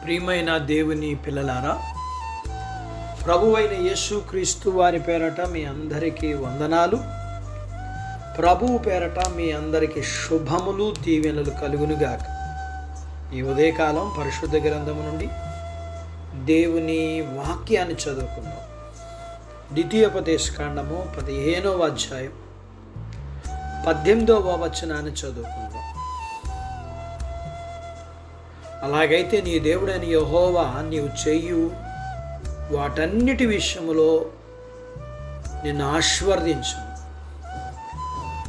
ప్రియమైన దేవుని పిల్లలారా, ప్రభువైన యేసుక్రీస్తు వారి పేరట మీ అందరికీ వందనాలు. ప్రభువు పేరట మీ అందరికీ శుభములు, దీవెనలు కలుగునుగాక. ఈ ఉదయకాలం పరిశుద్ధ గ్రంథము నుండి దేవుని వాక్యాన్ని చదువుకుందాం. ద్వితీయోపదేశకాండము 15వ అధ్యాయం 18వ వచనాన్ని చదువుకుందాం. అలాగైతే నీ దేవుడైన యెహోవా నీవు చేయు వాటన్నిటి విషయములో నిన్ను ఆశీర్వదించును.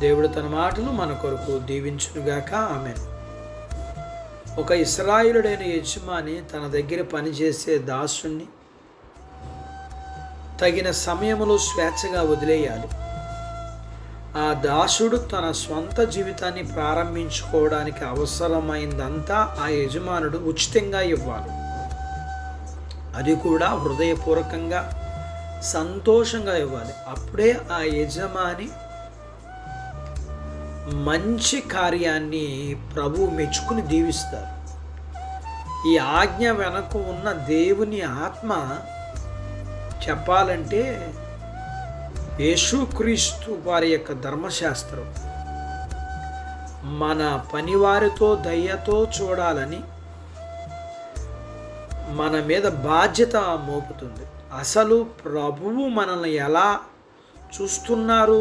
దేవుడు తన మాటలు మన కొరకు దీవించునుగాక. ఆమేన్. ఒక ఇశ్రాయేలుడైన యజమాని తన దగ్గర పనిచేసే దాసుణ్ణి తగిన సమయంలో స్వేచ్ఛగా వదిలేయాలి. ఆ దాసుడు తన స్వంత జీవితాన్ని ప్రారంభించుకోవడానికి అవసరమైందంతా ఆ యజమానుడు ఉచితంగా ఇవ్వాలి. అది కూడా హృదయపూర్వకంగా, సంతోషంగా ఇవ్వాలి. అప్పుడే ఆ యజమాని మంచి కార్యాన్ని ప్రభువు మెచ్చుకుని దీవిస్తారు. ఈ ఆజ్ఞ వెనక ఉన్న దేవుని ఆత్మ చెప్పాలంటే యేసుక్రీస్తు వారి యొక్క ధర్మశాస్త్రం మన పనివారితో దయతో చూడాలని మన మీద బాధ్యత మోపుతుంది. అసలు ప్రభువు మనల్ని ఎలా చూస్తున్నారు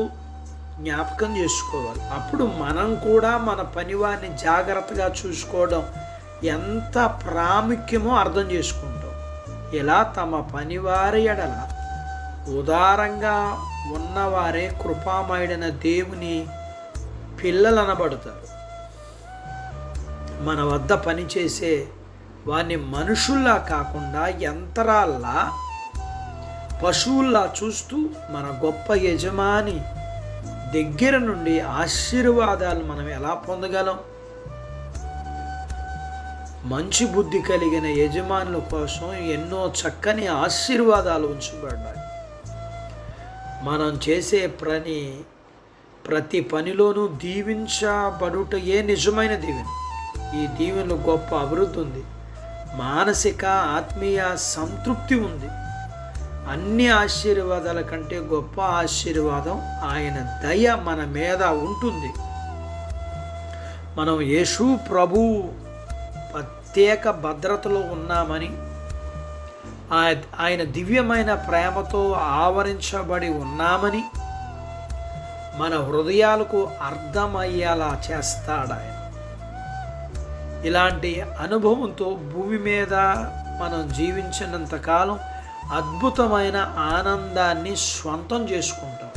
జ్ఞాపకం చేసుకోవాలి. అప్పుడు మనం కూడా మన పనివారిని జాగ్రత్తగా చూసుకోవడం ఎంత ప్రాముఖ్యమో అర్థం చేసుకుంటాం. ఇలా తమ పనివారి ఎడల ఉదారంగా ఉన్నవారే కృపామయుడైన దేవుని పిల్లలు అనబడతారు. మన వద్ద పనిచేసే వారిని మనుషుల్లా కాకుండా యంత్రాల్లా, పశువుల్లా చూస్తూ మన గొప్ప యజమాని దగ్గర నుండి ఆశీర్వాదాలు మనం ఎలా పొందగలం? మంచి బుద్ధి కలిగిన యజమానుల కోసం ఎన్నో చక్కని ఆశీర్వాదాలు ఉంచబడ్డాయి. మనం చేసే ప్రతి పనిలోనూ దీవించబడుటయే నిజమైన దీవెన. ఈ దీవెనలో గొప్ప అభివృద్ధి ఉంది, మానసిక ఆత్మీయ సంతృప్తి ఉంది. అన్ని ఆశీర్వాదాల కంటే గొప్ప ఆశీర్వాదం ఆయన దయ మన మీద ఉంటుంది. మనం యేసు ప్రభు ప్రత్యేక భద్రతలో ఉన్నామని, ఆయన దివ్యమైన ప్రేమతో ఆవరించబడి ఉన్నామని మన హృదయాలకు అర్థమయ్యేలా చేస్తాడు ఆయన. ఇలాంటి అనుభవంతో భూమి మీద మనం జీవించినంతకాలం అద్భుతమైన ఆనందాన్ని స్వంతం చేసుకుంటాం.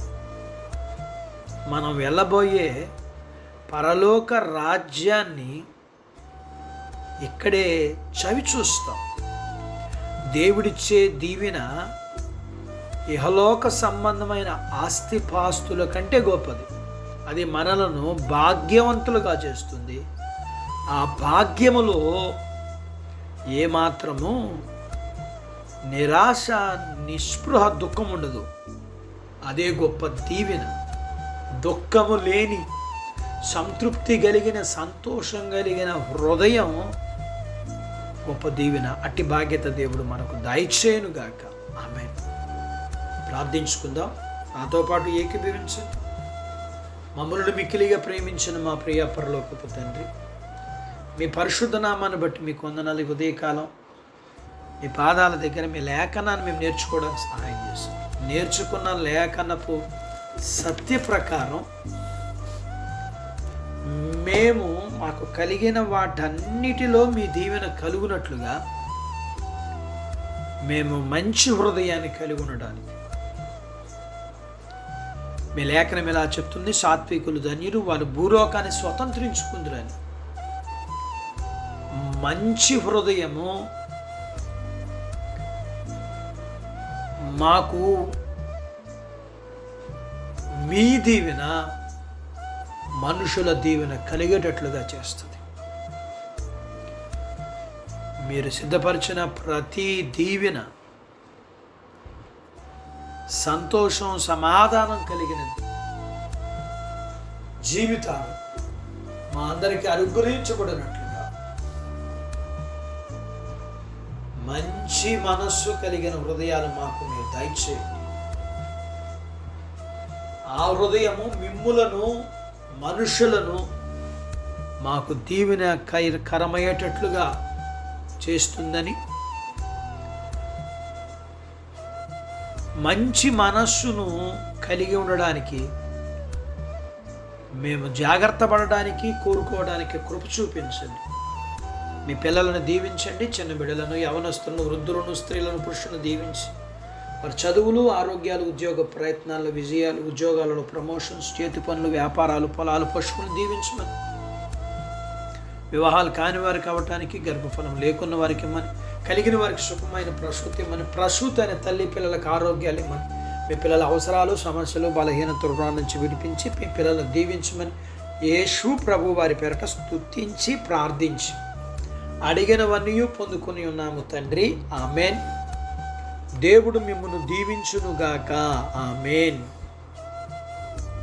మనం వెళ్ళబోయే పరలోక రాజ్యాన్ని ఇక్కడే చవి చూస్తాం. దేవుడిచ్చే దీవెన ఇహలోక సంబంధమైన ఆస్తిపాస్తుల కంటే గొప్పది. అది మనలను భాగ్యవంతులుగా చేస్తుంది. ఆ భాగ్యములో ఏమాత్రము నిరాశ, నిస్పృహ, దుఃఖం ఉండదు. అదే గొప్ప దీవెన. దుఃఖము లేని, సంతృప్తి కలిగిన, సంతోషం కలిగిన హృదయం గొప్ప దీవెన. అట్టి భాగ్యత దేవుడు మనకు దయచేయునుగాక. ఆమేన్. ప్రార్థించుకుందాం. నాతో పాటు ఏకీభవించండి. మమ్మల్ని మిక్కిలిగా ప్రేమించిన మా ప్రియ పరలోకపు తండ్రి, మీ పరిశుద్ధ నామాన్ని బట్టి మీకు వందనాలు. ఉదయకాలం మీ పాదాల దగ్గర మీ లేఖనాన్ని మేము నేర్చుకోవడానికి సహాయం చేస్తాం. నేర్చుకున్న లేఖనపు సత్య ప్రకారం మేము మాకు కలిగిన వాటన్నిటిలో మీ దీవెన కలుగునట్లుగా మేము మంచి హృదయాన్ని కలిగి ఉండడానికి మీ లేఖనం ఇలా చెప్తుంది. సాత్వికులు ధన్యులు, వారు భూలోకాన్ని స్వతంత్రించుకుందురని. మంచి హృదయము మాకు మీ దీవెన, మనుషుల దీవెన కలిగేటట్లుగా చేస్తుంది. మీరు సిద్ధపరిచిన ప్రతి దీవెన సంతోషం, సమాధానం కలిగిన జీవితాలు మా అందరికీ అనుగ్రహించబడినట్లుగా మంచి మనస్సు కలిగిన హృదయాలు మాకు మీరు దయచేయండి. ఆ హృదయము మిమ్ములను, మనుషులను మాకు దీవెన కరమయ్యేటట్లుగా చేస్తుందని, మంచి మనస్సును కలిగి ఉండడానికి, మేము జాగ్రత్త పడడానికి, కోరుకోవడానికి కృప చూపించండి. మీ పిల్లలను దీవించండి. చిన్న బిడ్డలను, యవనస్తులను, వృద్ధులను, స్త్రీలను, పురుషులను దీవించి వారి చదువులు, ఆరోగ్యాలు, ఉద్యోగ ప్రయత్నాలు, విజయాలు, ఉద్యోగాలలో ప్రమోషన్స్, చేతి పనులు, వ్యాపారాలు, పొలాలు, పశువులు దీవించమని, వివాహాలు కాని వారికి అవ్వటానికి, గర్భఫలం లేకున్న వారికి ఇమ్మని, కలిగిన వారికి సుఖమైన ప్రసూతి ఇమ్మని, ప్రసూతి అనే తల్లి పిల్లలకు ఆరోగ్యాలు ఇమ్మని, మీ పిల్లల అవసరాలు, సమస్యలు, బలహీనతల నుంచి విడిపించి మీ పిల్లలను దీవించమని యేసు ప్రభు వారి పేరట స్తుతించి ప్రార్థించి అడిగినవన్నీ పొందుకొని ఉన్నాము తండ్రి. ఆమెన్. దేవుడు మిమ్మల్ని దీవించునుగాక. ఆమెన్.